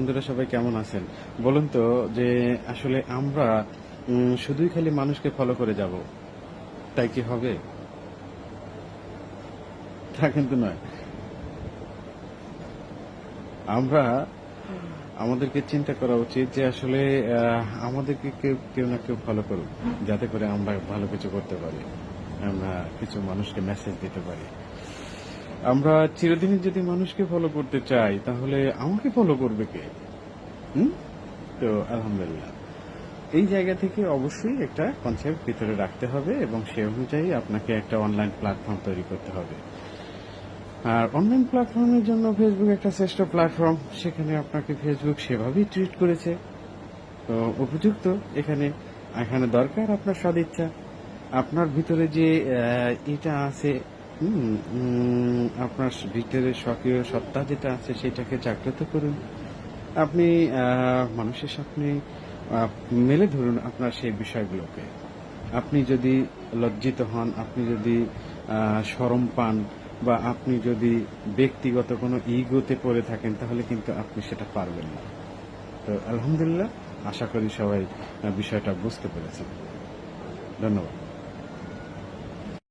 বন্ধুরা সবাই কেমন আছেন? বলুন তো যে আসলে আমরা শুধুই খালি মানুষকে ফলো করে যাব, তাই কি হবে? তা কিন্তু নয়। আমরা আমাদেরকে চিন্তা করা উচিত যে আসলে আমাদেরকে কেউ কেউ না কেউ ফলো করুক, যাতে করে আমরা ভালো কিছু করতে পারি, আমরা কিছু মানুষকে মেসেজ দিতে পারি। আমরা চিরদিনই যদি মানুষকে ফলো করতে চাই তাহলে আমাকে ফলো করবে কে? হুম? তো আলহামদুলিল্লাহ, এই জায়গা থেকে অবশ্যই একটা কনসেপ্ট ভিতরে রাখতে হবে এবং সে অনুযায়ী আপনাকে একটা অনলাইন প্ল্যাটফর্ম তৈরি করতে হবে। আর অনলাইন প্ল্যাটফর্মের জন্য ফেসবুক একটা শ্রেষ্ঠ প্ল্যাটফর্ম। সেখানে আপনাকে ফেসবুক সেভাবেই ট্রিট করেছে, তো উপযুক্ত। এখানে এখানে দরকার আপনার সদিচ্ছা, আপনার ভিতরে যে এটা আছে, আপনার ভিতরে সক্রিয় সত্তা যেটা আছে সেটাকে জাগ্রত করুন। আপনি মানুষের সামনে আহ, মেলে ধরুন আপনার সেই বিষয়গুলোকে। আপনি যদি লজ্জিত হন, আপনি যদি শরম পান, বা আপনি যদি ব্যক্তিগত কোনো ইগোতে পড়ে থাকেন, তাহলে কিন্তু আপনি সেটা পারবেন না। তো আলহামদুলিল্লাহ, আশা করি সবাই বিষয়টা বুঝতে পেরেছেন। ধন্যবাদ।